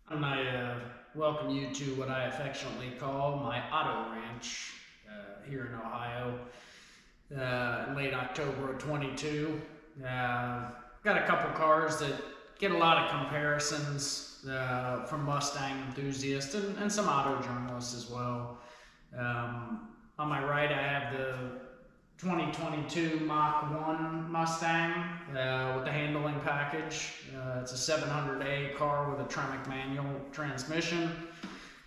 And I welcome you to what I affectionately call my auto ranch here in Ohio. In late October of 22. Got a couple cars that get a lot of comparisons from Mustang enthusiasts and some auto journalists as well. On my right, I have the 2022 Mach 1 Mustang with the handling package. It's a 700A car with a Tremec manual transmission.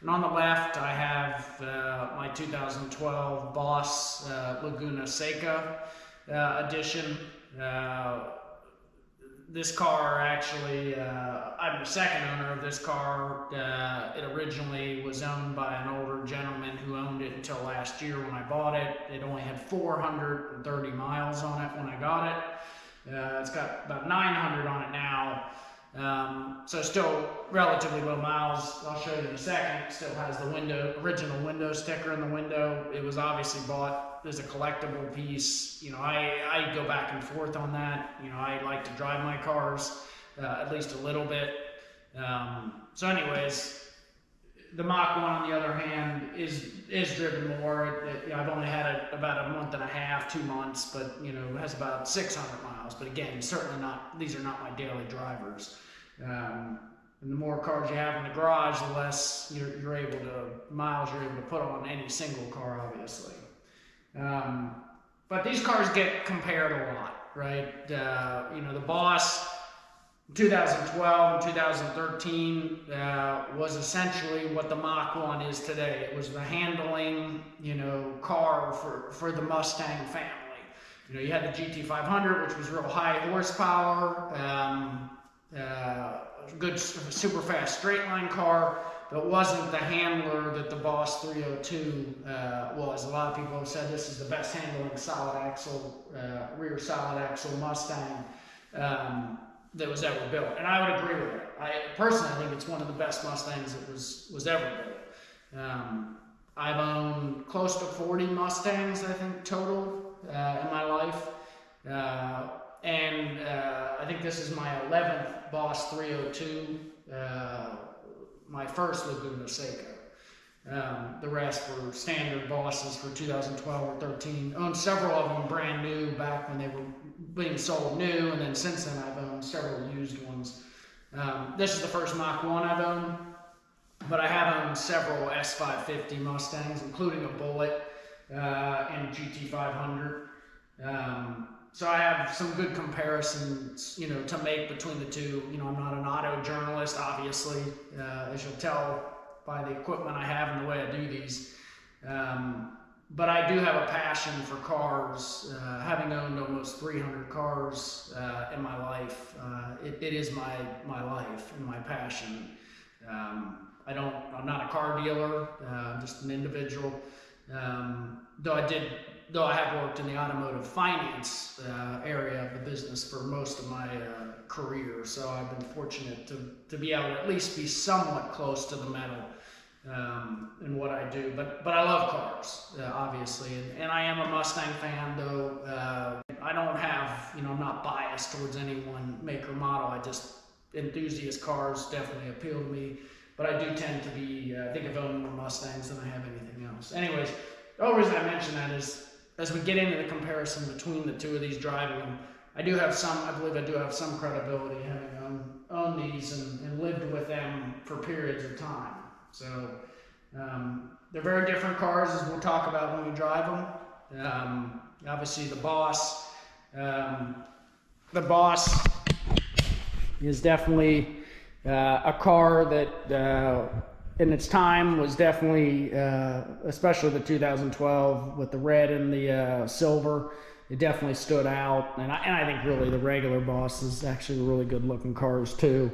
And on the left, I have my 2012 Boss Laguna Seca Edition. This car actually, I'm the second owner of this car. It originally was owned by an older gentleman who owned it until last year when I bought it. It only had 430 miles on it when I got it. It's got about 900 on it now. So still relatively low miles. I'll show you in a second. Still has the original window sticker in the window. It was obviously bought as a collectible piece. You know, I go back and forth on that. You know, I like to drive my cars at least a little bit. So anyways, the Mach 1 on the other hand is driven more. I've only had it about a month and a half, 2 months, but you know, it has about 600 miles. But again, certainly not, these are not my daily drivers. And the more cars you have in the garage, the less miles you're able to put on any single car, obviously. But these cars get compared a lot, right? You know, the Boss 2012 and 2013 was essentially what the Mach 1 is today. It was the handling, you know, car for the Mustang family. You know, you had the GT500, which was real high horsepower, good super fast straight line car, but wasn't the handler that the Boss 302 was. A lot of people have said this is the best handling solid axle, rear solid axle Mustang that was ever built, and I would agree with it. I personally think it's one of the best Mustangs that was ever built. I've owned close to 40 Mustangs, I think, total in my life. And I think this is my 11th Boss 302, my first Laguna Seca. The rest were standard Bosses for 2012 or 13. Owned several of them brand new back when they were being sold new, and then since then I've owned several used ones. This is the first Mach 1 I've owned, but I have owned several S550 Mustangs, including a Bullet and GT500. So I have some good comparisons, you know, to make between the two. You know, I'm not an auto journalist, obviously, as you'll tell by the equipment I have and the way I do these. But I do have a passion for cars, having owned almost 300 cars in my life. It is my life and my passion. I'm not a car dealer, just an individual. Though I have worked in the automotive finance area of the business for most of my career, so I've been fortunate to be able to at least be somewhat close to the metal in what I do. But I love cars, obviously, and I am a Mustang fan, though. I don't have, you know, I'm not biased towards any one make or model. Enthusiast cars definitely appeal to me, but I do tend to be, I think I've owned more Mustangs than I have anything else. Anyways, the only reason I mention that is, as we get into the comparison between the two of these driving them, I believe I do have some credibility having owned these and lived with them for periods of time. So they're very different cars, as we'll talk about when we drive them. Obviously the Boss is definitely a car that in its time was definitely, especially the 2012 with the red and the silver, it definitely stood out. And I think really the regular Boss is actually really good looking cars too.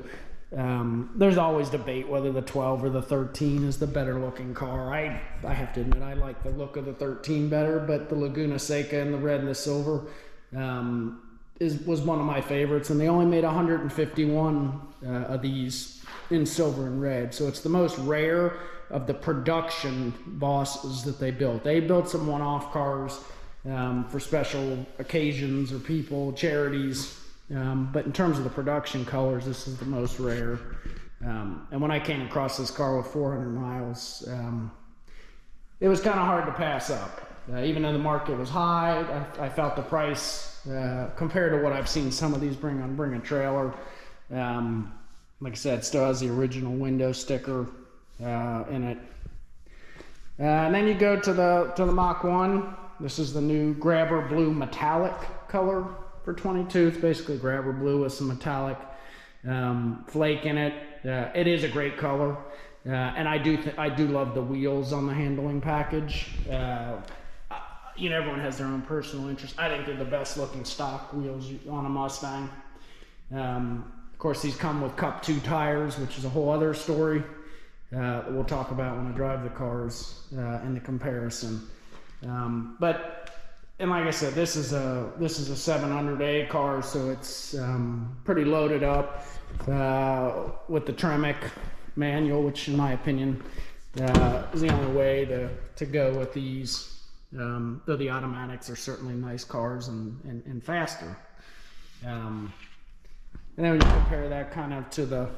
There's always debate whether the 12 or the 13 is the better looking car. I have to admit I like the look of the 13 better, but the Laguna Seca in the red and the silver was one of my favorites, and they only made 151 of these in silver and red, so it's the most rare of the production Bosses that they built. They built some one-off cars for special occasions or people, charities, but in terms of the production colors, this is the most rare. And when I came across this car with 400 miles, it was kind of hard to pass up. Even though the market was high, I felt the price, compared to what I've seen some of these bring a trailer. Like I said, still has the original window sticker in it. And then you go to the Mach 1. This is the new Grabber Blue metallic color for 22. It's basically Grabber Blue with some metallic flake in it. It is a great color, and I do love the wheels on the handling package. You know, everyone has their own personal interest. I think they're the best looking stock wheels on a Mustang. Of course, these come with Cup 2 tires, which is a whole other story that we'll talk about when I drive the cars in the comparison. And like I said, this is a 700A car, so it's pretty loaded up with the Tremec manual, which in my opinion is the only way to go with these. Though the automatics are certainly nice cars and faster. And then when you compare that kind of to the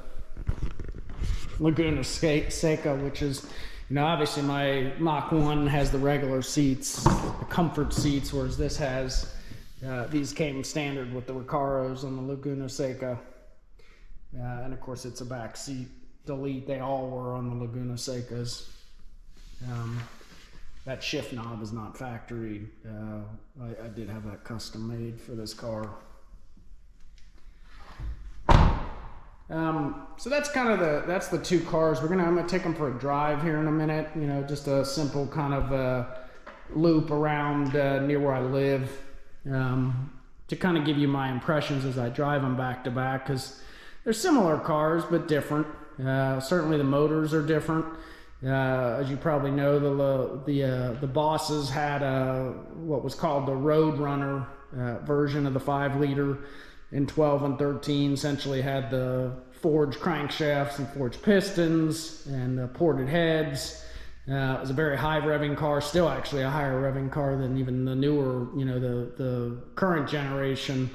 Laguna Seca, which is, you know, obviously my Mach 1 has the regular seats, the comfort seats, whereas this has, these came standard with the Recaros on the Laguna Seca. And of course it's a back seat delete. They all were on the Laguna Secas. That shift knob is not factory. I did have that custom made for this car. So that's kind of that's the two cars. I'm gonna take them for a drive here in a minute. You know, just a simple kind of loop around near where I live, to kind of give you my impressions as I drive them back to back, because they're similar cars but different. Certainly the motors are different. As you probably know, the bosses had what was called the Roadrunner version of the 5-liter in 12 and 13. Essentially had the forged crankshafts and forged pistons and ported heads. It was a very high revving car, still actually a higher revving car than even the newer, you know, the current generation.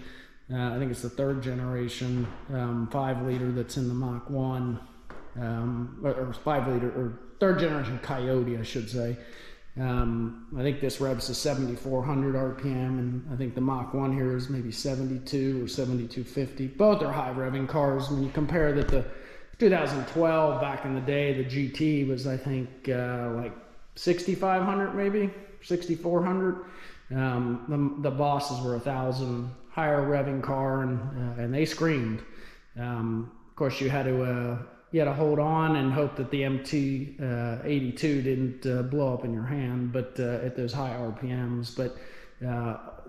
I think it's the 3rd generation 5-liter that's in the Mach 1, or 5-liter, or 3rd generation Coyote, I should say. I think this revs to 7,400 RPM, and I think the Mach 1 here is maybe 72 or 7250. Both are high revving cars. When you compare that, the 2012 back in the day, the GT was, I think, like 6,500 maybe, 6,400. The bosses were 1,000 higher revving car, and they screamed. Of course, you had to hold on and hope that the MT82 didn't blow up in your hand, but at those high RPMs. But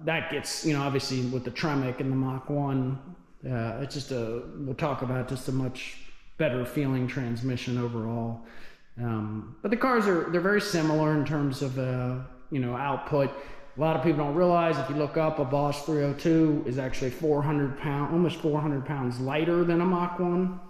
that gets, you know, obviously with the Tremec and the Mach 1, it's just we'll talk about just a much better feeling transmission overall. But the cars they're very similar in terms of you know, output. A lot of people don't realize, if you look up, a Bosch 302 is actually 400 pounds, almost 400 pounds lighter than a Mach 1.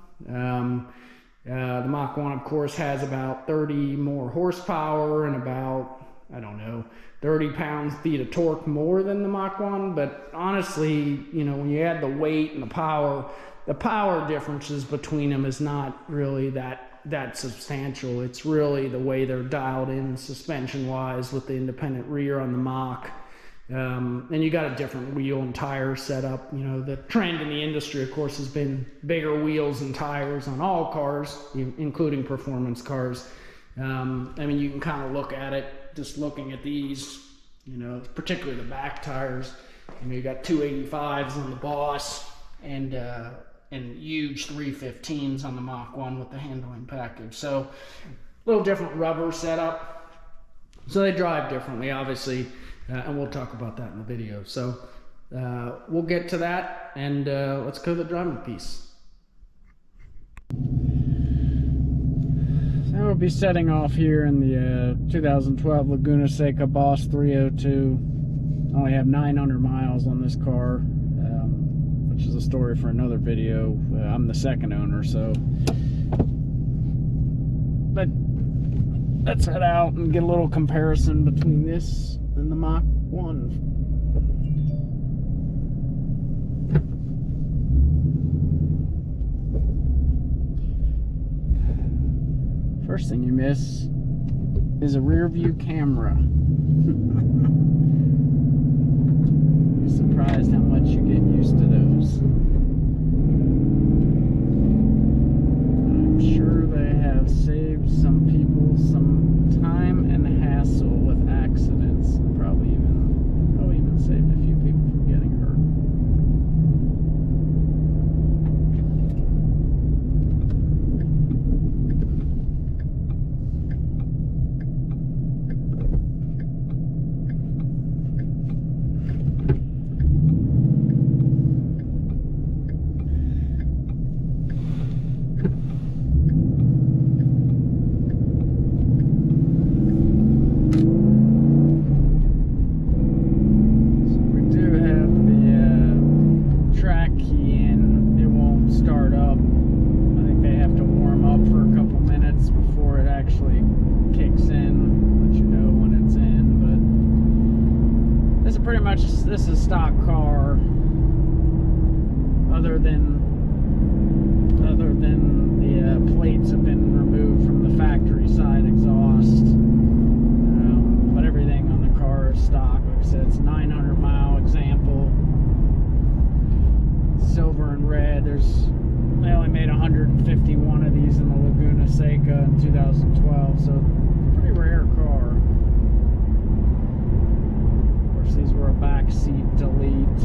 The Mach 1, of course, has about 30 more horsepower and about, I don't know, 30 pounds-feet of torque more than the Mach 1. But honestly, you know, when you add the weight and the power differences between them is not really that substantial. It's really the way they're dialed in suspension-wise with the independent rear on the Mach. And you got a different wheel and tire setup. You know, the trend in the industry, of course, has been bigger wheels and tires on all cars, including performance cars. I mean, you can kind of look at it, just looking at these, you know, particularly the back tires. I mean, you got 285s on the Boss and huge 315s on the Mach 1 with the handling package. So a little different rubber setup. So they drive differently, obviously. And we'll talk about that in the video. So we'll get to that, and let's go to the driving piece. So we'll be setting off here in the 2012 Laguna Seca Boss 302. I only have 900 miles on this car, which is a story for another video. I'm the second owner, so. But let's head out and get a little comparison between this and the Mach 1. First thing you miss is a rear view camera. You're surprised how much you get used to those. I'm sure they have saved some people some time and hassle with accidents. Probably even saved a few people from getting hurt. This is stock car, other than the plates have been removed from the factory side exhaust, but everything on the car is stock. Like I said, it's 900-mile example, silver and red. They only made 151 of these in the Laguna Seca in 2012, so pretty rare car. These were a back seat delete.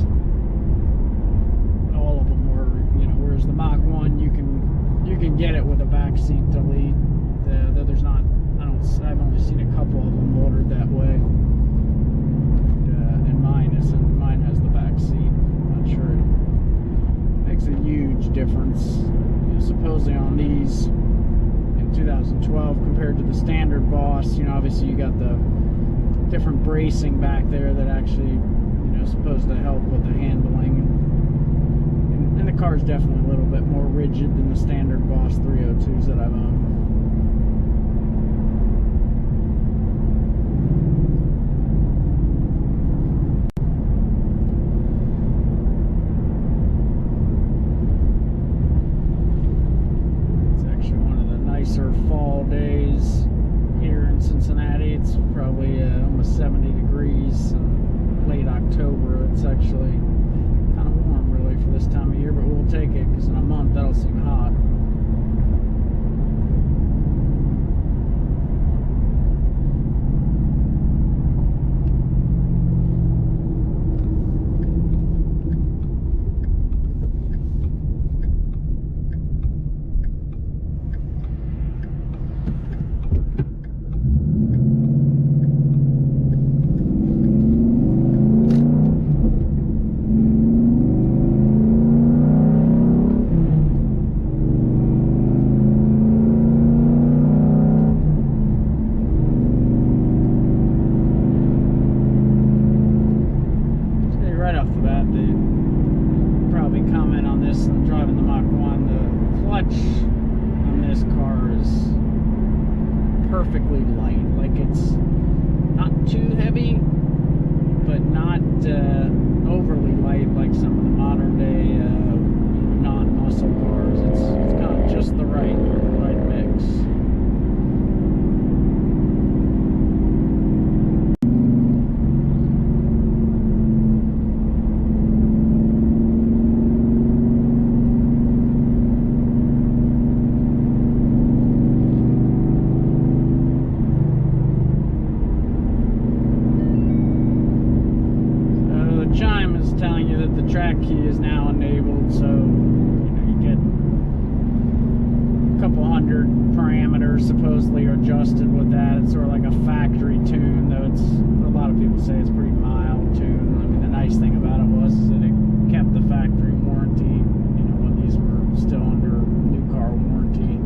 All of them were, whereas the Mach 1 you can get it with a back seat delete. Though there's not, I've only seen a couple of them ordered that way. And mine has the back seat. I'm not sure it makes a huge difference. Supposedly on these in 2012 compared to the standard Boss, obviously you got the different bracing back there that actually, supposed to help with the handling. And the car's definitely a little bit more rigid than the standard Boss 302s that I've owned. It's actually one of the nicer fall days here in Cincinnati. It's probably almost 70 degrees in late October. It's actually kind of warm really for this time of year, but we'll take it because in a month that'll seem hot. Perfectly light, like it's not too heavy, but not overly light like some of the modern day non-muscle cars. It's kind of just the right mix. Chime is telling you that the track key is now enabled, so you get a couple hundred parameters supposedly are adjusted with that. It's sort of like a factory tune, though a lot of people say it's pretty mild tune. I mean, the nice thing about it was that it kept the factory warranty, when these were still under new car warranty.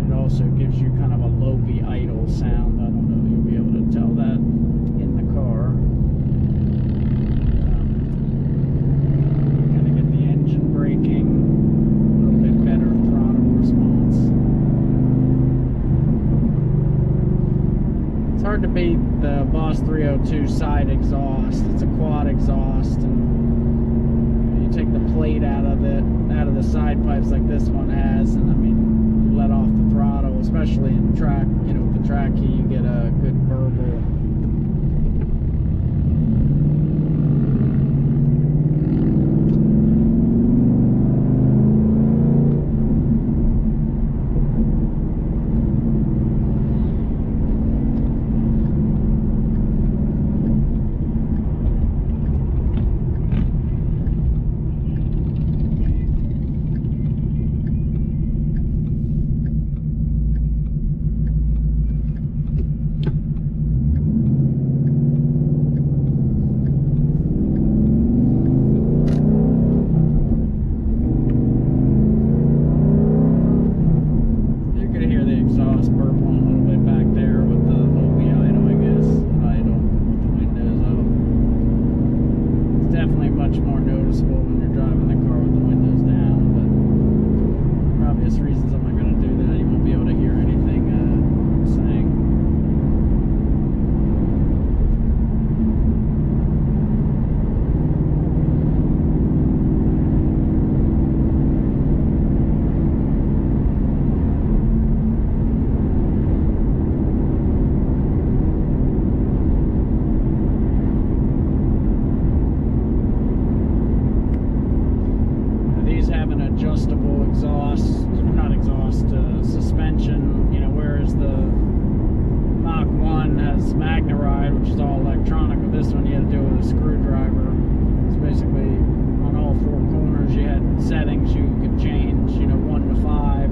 It also gives you kind of a low-B idle sound. I don't know if you'll be able to tell that in the car. Braking, a little bit better throttle response. It's hard to beat the Boss 302 side exhaust. It's a quad exhaust, and you take the plate out of the side pipes like this one has, and I mean, you're let off the throttle, especially in track, you know, with the track key, you get a good burble. Suspension, you know, whereas the Mach 1 has Magna Ride, which is all electronic. With this one, you had to do it with a screwdriver. It's basically on all four corners. You had settings you could change, you know, 1 to 5.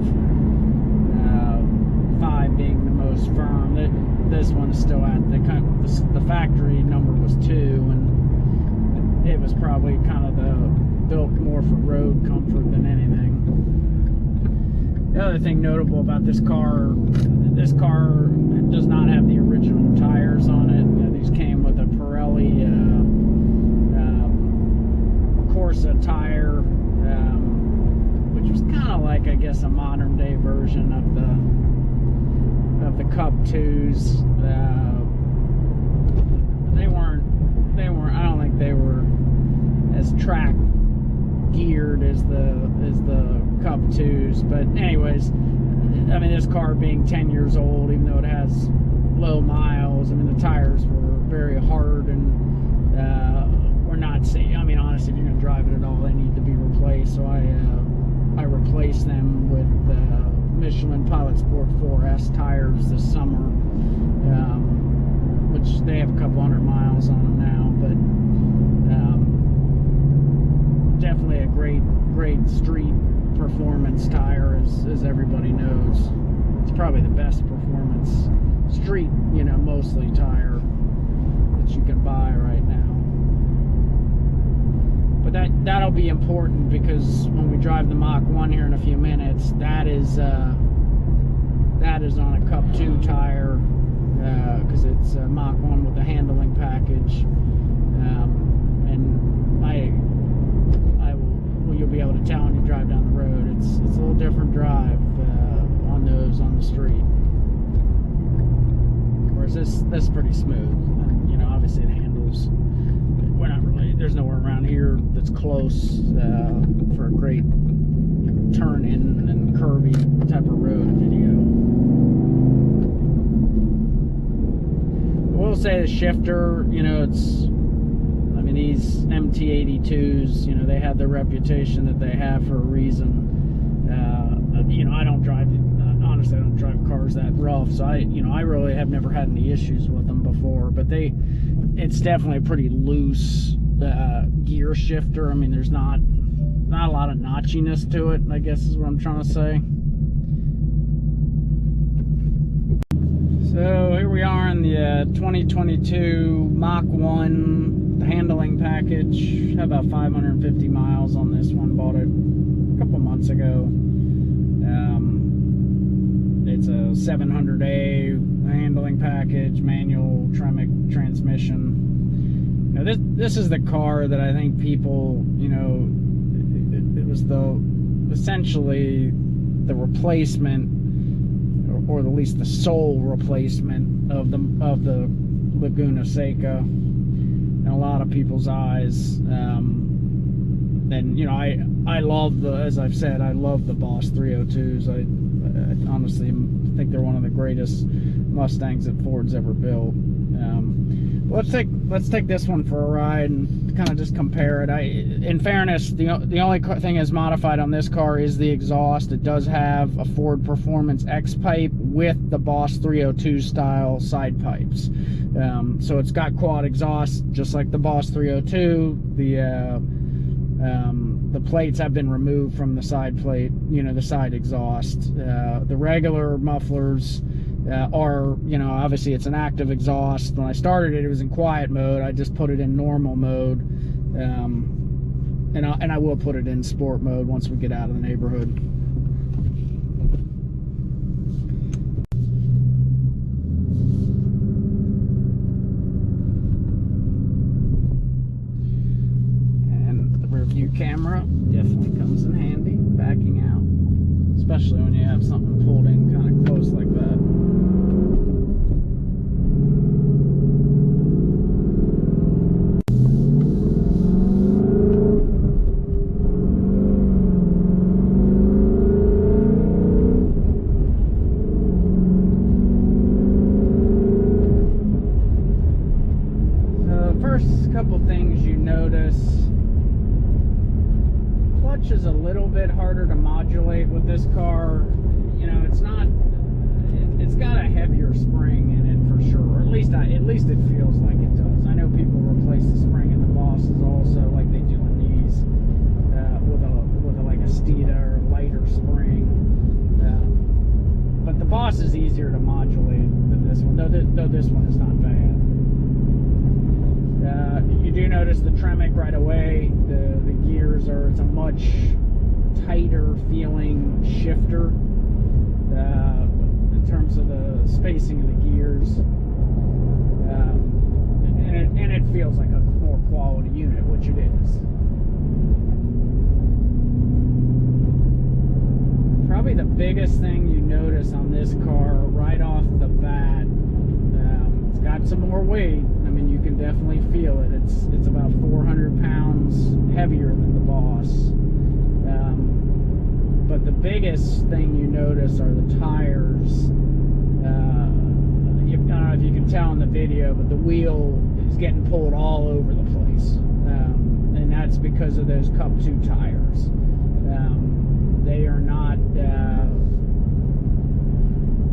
5 being the most firm. This one's still at the factory number was 2, and it was probably kind of built more for road comfort than anything. The other thing notable about this car does not have the original tires on it. You know, these came with a Pirelli Corsa tire, which was kind of like, I guess, a modern day version of the Cup 2s. They weren't. I don't think they were as track geared as the Cup 2s, but anyways, I mean, this car being 10 years old, even though it has low miles, I mean, the tires were very hard and were not safe. I mean, honestly, if you're going to drive it at all, they need to be replaced. So I replaced them with Michelin Pilot Sport 4S tires this summer, which they have a couple hundred miles on them now, but definitely a great street performance tire, as everybody knows. It's probably the best performance street, you know, mostly tire that you can buy right now. But that'll be important, because when we drive the Mach 1 here in a few minutes, that is on a Cup 2 tire, because it's a Mach 1 with a handling package, and you'll be able to tell when you drive down the road. It's a little different drive on those on the street. Whereas this is pretty smooth. And, you know, obviously it handles. We're not really. There's nowhere around here that's close for a great turn in and curvy type of road video. I will say the shifter, you know, it's. I mean, these MT82s, you know, they have the reputation that they have for a reason. You know, I don't drive, honestly, I don't drive cars that rough, so I really have never had any issues with them before, but it's definitely a pretty loose gear shifter. I mean, there's not a lot of notchiness to it, I guess is what I'm trying to say. So here we are in the 2022 Mach 1. The handling package, had about 550 miles on this one. Bought it a couple months ago. It's a 700A handling package, manual Tremec transmission. Now this is the car that I think people, you know, it was essentially the replacement, or at least the sole replacement of the Laguna Seca in a lot of people's eyes. And you know, I love as I've said, I love the Boss 302s. honestly, I think they're one of the greatest Mustangs that Ford's ever built. Let's take this one for a ride and kind of just compare it. In fairness, the only thing that's modified on this car is the exhaust. It does have a Ford Performance X pipe with the Boss 302 style side pipes. So it's got quad exhaust just like the Boss 302. The plates have been removed from the side plate, the side exhaust. The regular mufflers are, obviously it's an active exhaust. When I started it, it was in quiet mode. I just put it in normal mode, and I will put it in sport mode once we get out of the neighborhood. And the rear view camera definitely comes in handy, backing out, especially when you have something pulled in kind of close like that. Couple things you notice: clutch is a little bit harder to modulate with this car. It's got a heavier spring in it for sure, or at least it feels like it does. I know people replace the spring in the Bosses also, like they do in these, with like a Steeda or a lighter spring. But the Boss is easier to modulate than this one, though this one is not bad. You do notice the Tremec right away. The gears it's a much tighter feeling shifter in terms of the spacing of the gears, and it feels like a more quality unit, which it is. Probably the biggest thing you notice on this car right off the bat, it's got some more weight. I mean, you can definitely feel it. It's about 400 pounds heavier than the Boss. But the biggest thing you notice are the tires. I don't know if you can tell in the video, but the wheel is getting pulled all over the place. And that's because of those Cup 2 tires. They are not,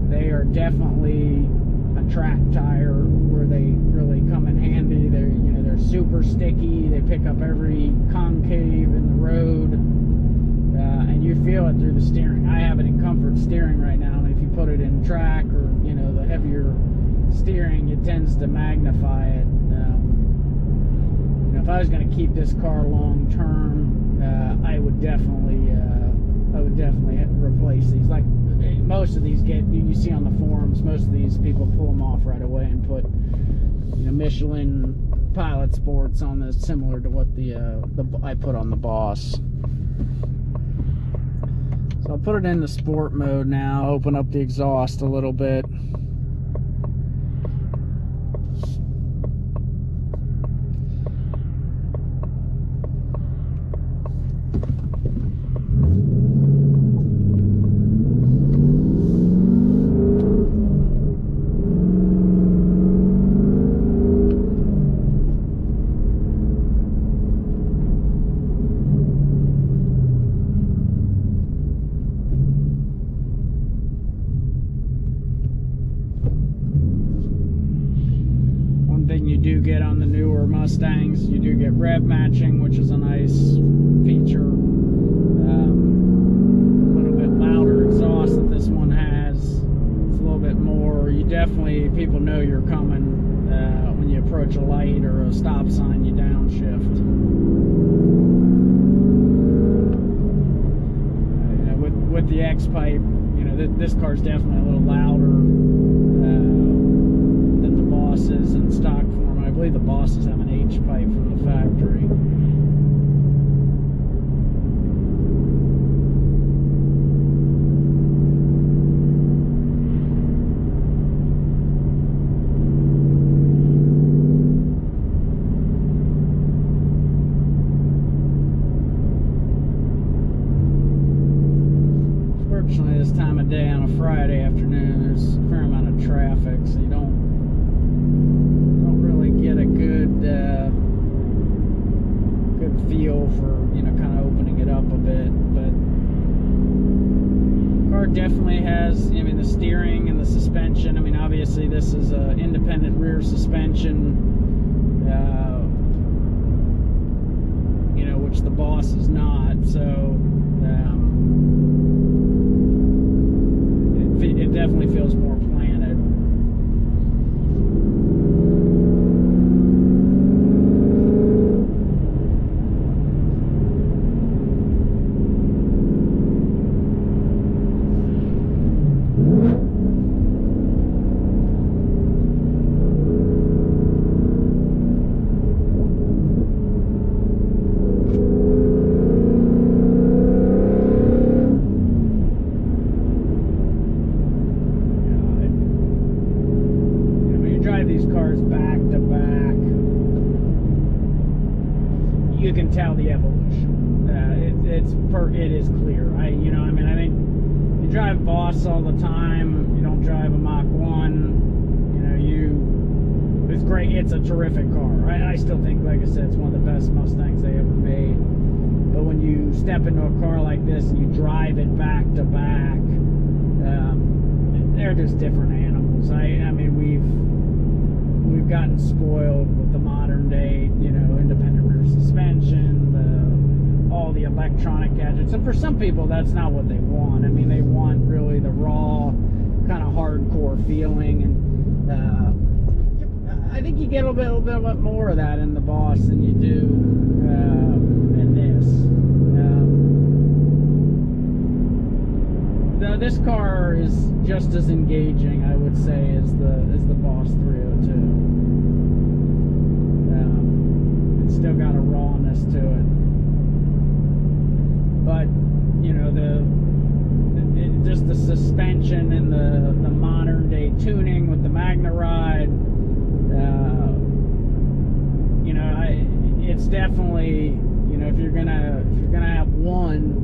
they are definitely a track tire where they really come in handy. They're super sticky. They pick up every concave in the road, and you feel it through the steering. I have it in comfort steering right now, and if you put it in track or the heavier steering, it tends to magnify it. If I was going to keep this car long term, I would definitely replace these. Like most of these you see on the forums, most of these people pull them off right away and put Michelin Pilot Sports on this, similar to what I put on the Boss. So I'll put it in the sport mode now, open up the exhaust a little bit. You do get on the newer Mustangs, you do get rev matching, which is a nice feature. A little bit louder exhaust that this one has. It's a little bit more. People know you're coming when you approach a light or a stop sign. You downshift. With the X pipe, this car's definitely a little louder than the Bosses in stock form. I believe the Bosses have an H pipe from the factory. Fortunately, this time of bad day on a Friday afternoon. There's a fair amount of traffic, so you don't really get a good feel for, kind of opening it up a bit. But the car definitely has, the steering and the suspension. Obviously this is an independent rear suspension, which the Boss is not. So it definitely feels more planted. These cars back to back, you can tell the evolution. It is clear. I think you drive Boss all the time. You don't drive a Mach 1. It's great. It's a terrific car. I still think, like I said, it's one of the best Mustangs they ever made. But when you step into a car like this and you drive it back to back, they're just different animals. We've gotten spoiled with the modern day, independent rear suspension, all the electronic gadgets. And for some people, that's not what they want. They want really the raw, kind of hardcore feeling. And I think you get a little bit more of that in the Boss than you do in this. This car is just as engaging, I would say, as the Boss 302. It's still got a rawness to it, but just the suspension and the modern day tuning with the Magna Ride. It's definitely, if you're gonna have one.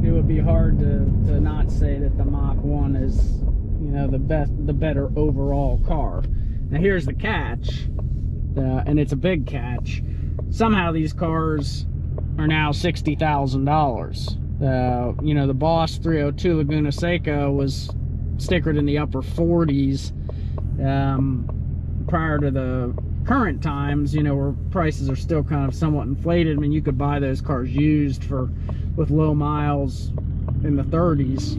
It would be hard to not say that the Mach 1 is, the better overall car. Now here's the catch, and it's a big catch. Somehow these cars are now $60,000. The Boss 302 Laguna Seca was stickered in the upper 40s prior to the current times, where prices are still kind of somewhat inflated. You could buy those cars used with low miles in the 30s,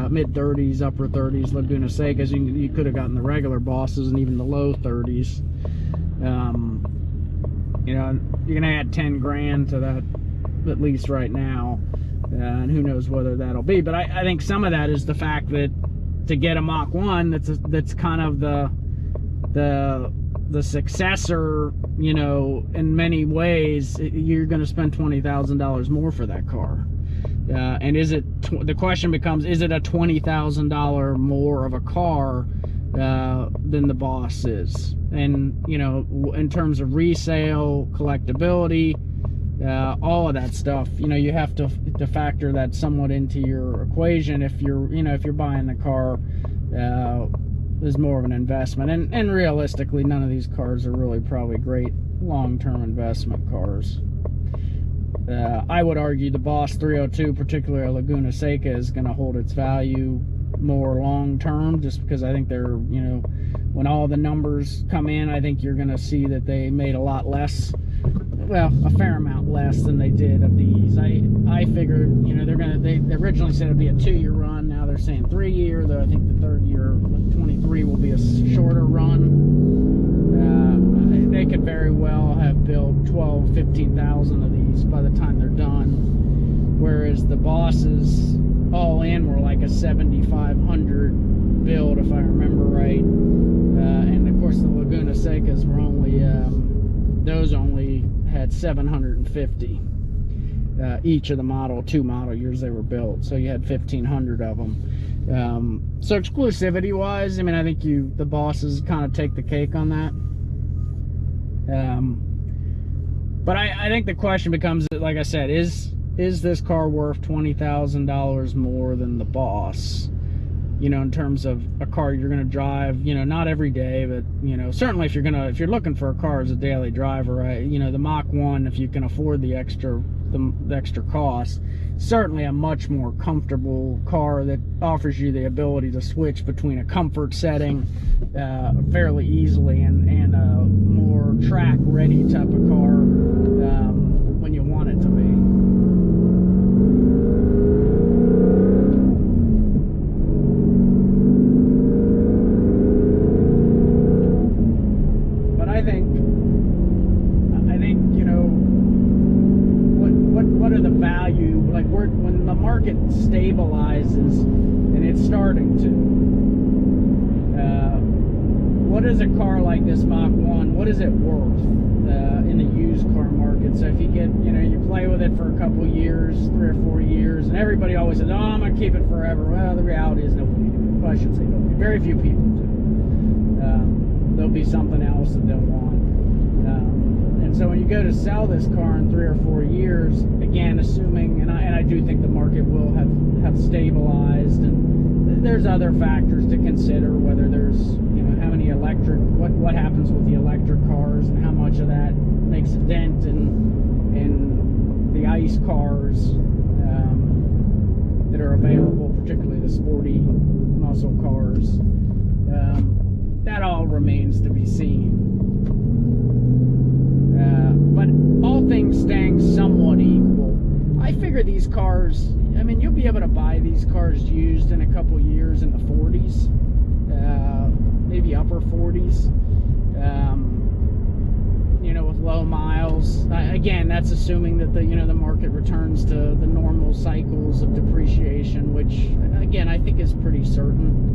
mid 30s, upper 30s. Laguna Secas, you could have gotten the regular Bosses and even the low 30s. You're gonna add 10 grand to that, at least right now, and who knows whether that'll be. But I think some of that is the fact that to get a Mach 1, that's kind of the successor, in many ways. You're going to spend $20,000 more for that car. And the question becomes, is it a $20,000 more of a car than the Boss is? And, in terms of resale, collectability, all of that stuff, you have to factor that somewhat into your equation if you're buying the car is more of an investment. And realistically, none of these cars are really probably great long-term investment cars. I would argue the Boss 302, particularly a Laguna Seca, is going to hold its value more long-term, just because I think they're, when all the numbers come in, I think you're going to see that they made a lot less, well, a fair amount less than they did of these. I figured, they originally said it'd be a 2-year run. Now they're saying 3-year, though I think the 3rd year, 23, will be a shorter run. They could very well have built 12, 15,000 of these by the time they're done, whereas the Bosses all in were like a 7,500 build, if I remember right. And of course the Laguna Secas were only, those only had 750 each of the 2 model years they were built, so you had 1,500 of them. So exclusivity wise, I think the Bosses kind of take the cake on that. But I think the question becomes, like I said, is is this car worth $20,000 more than the Boss? You know, in terms of a car you're gonna drive, you know, not every day, but you know, certainly if you're looking for a car as a daily driver, right? You know, the Mach 1, if you can afford the extra cost, certainly a much more comfortable car that offers you the ability to switch between a comfort setting fairly easily and a more track ready type of car when you want it to be. I think, you know, what are the value, like when the market stabilizes, and it's starting to, what is a car like this Mach 1, what is it worth in the used car market? So if you get, you know, you play with it for a couple years, 3 or 4 years, and everybody always says, oh, I'm gonna keep it forever. Well, the reality is nobody, well, I should say nobody, very few people do. There'll be something else that they'll want. And so when you go to sell this car in 3 or 4 years, again, assuming, and I do think the market will have stabilized, and there's other factors to consider, whether there's, you know, how many electric, what happens with the electric cars, and how much of that makes a dent in the ICE cars that are available, particularly the sporty muscle cars. That all remains to be seen. But all things staying somewhat equal, I figure these cars, I mean, you'll be able to buy these cars used in a couple years in the 40s, maybe upper 40s, you know, with low miles. Again, that's assuming that the market returns to the normal cycles of depreciation, which again I think is pretty certain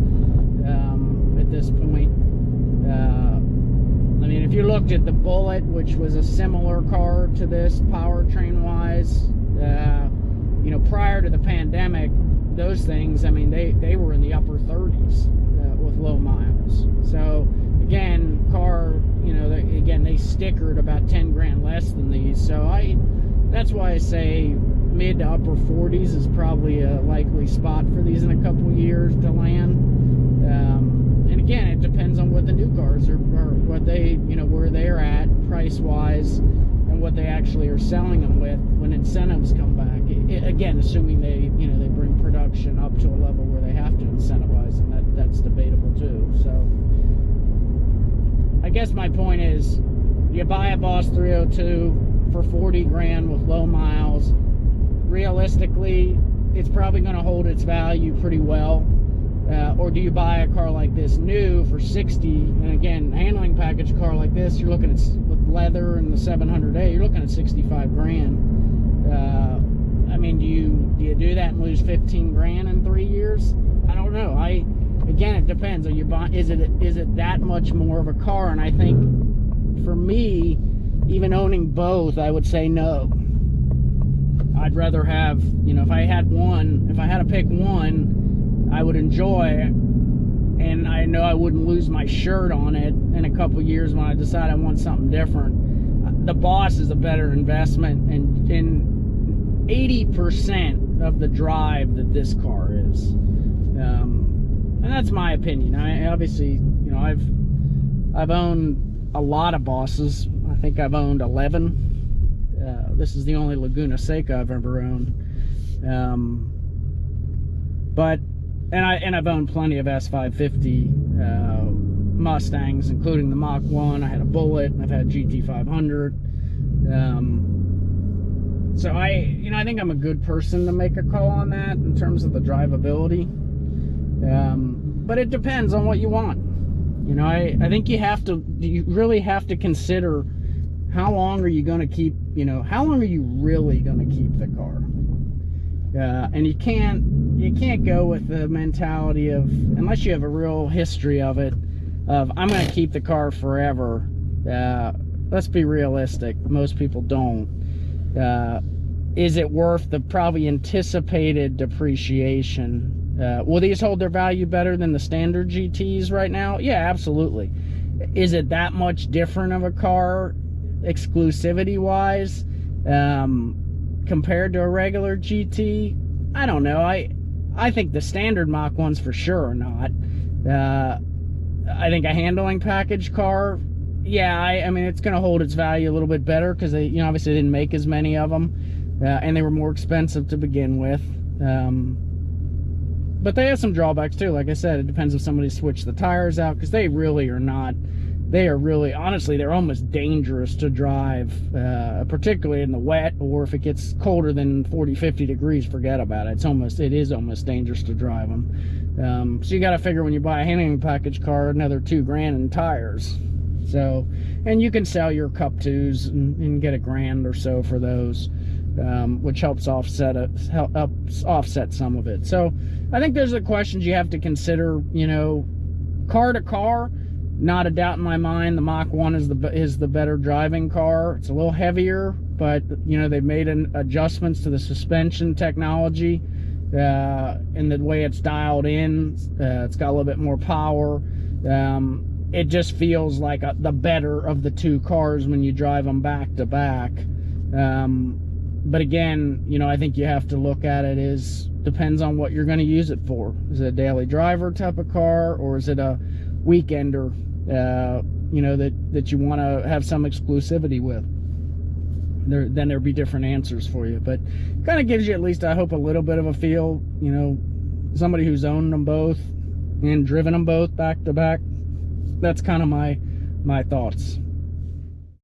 at this point. I mean, if you looked at the Bullet, which was a similar car to this powertrain wise, you know, prior to the pandemic, those things, I mean, they were in the upper 30s with low miles. So again, car, you know, they stickered about 10 grand less than these. So that's why I say mid to upper 40s is probably a likely spot for these in a couple years to land. And again, it depends on what the new cars are, or what they, you know, where they're at price wise, and what they actually are selling them with when incentives come back. Again, assuming they, you know, they bring production up to a level where they have to incentivize, and that's debatable too. So I guess my point is, you buy a Boss 302 for 40 grand with low miles, realistically, it's probably going to hold its value pretty well. Or do you buy a car like this new for 60, and again, handling package car like this, you're looking at, with leather and the 700A, you're looking at 65 grand. I mean, do you do that and lose 15 grand in 3 years? I don't know. Again, it depends. Are you buying, is it that much more of a car? And I think for me, even owning both, I would say no. I'd rather have, you know, if I had to pick one, I would enjoy, and I know I wouldn't lose my shirt on it in a couple years when I decide I want something different. The Boss is a better investment, and in 80% of the drive that this car is. And that's my opinion. I obviously, you know, I've owned a lot of Bosses. I think I've owned 11. This is the only Laguna Seca I've ever owned. And I've owned plenty of S550 Mustangs, including the Mach 1. I had a Bullet, and I've had GT500. So I think I'm a good person to make a call on that in terms of the drivability. But it depends on what you want. You know, I think you really have to consider how long are you going to keep, you know, how long are you really going to keep the car? And you can't go with the mentality of, unless you have a real history of it, of I'm going to keep the car forever. Let's be realistic. Most people don't. Is it worth the probably anticipated depreciation? Will these hold their value better than the standard GTs right now? Yeah, absolutely. Is it that much different of a car exclusivity wise? compared to a regular GT, I don't know. I think the standard Mach 1s for sure are not. I think a handling package car, yeah, I mean, it's going to hold its value a little bit better because they, you know, obviously didn't make as many of them, and they were more expensive to begin with. But they have some drawbacks too. Like I said, it depends if somebody switched the tires out, because they really are not. They are really, honestly, they're almost dangerous to drive, particularly in the wet, or if it gets colder than 40, 50 degrees, forget about it. It is almost dangerous to drive them. So you got to figure when you buy a handling package car, another $2,000 in tires. So, and you can sell your Cup 2s and get $1,000 or so for those, which helps offset some of it. So I think those are the questions you have to consider, you know, car to car. Not a doubt in my mind, the Mach 1 is the better driving car. It's a little heavier, but you know, they've made adjustments to the suspension technology and the way it's dialed in. It's got a little bit more power. It just feels like the better of the two cars when you drive them back to back. But again, you know, I think you have to look at it as depends on what you're going to use it for. Is it a daily driver type of car, or is it a weekender, you know, that you want to have some exclusivity with? Then there'd be different answers for you, but kind of gives you at least, I hope, a little bit of a feel. You know, somebody who's owned them both and driven them both back to back. That's kind of my thoughts.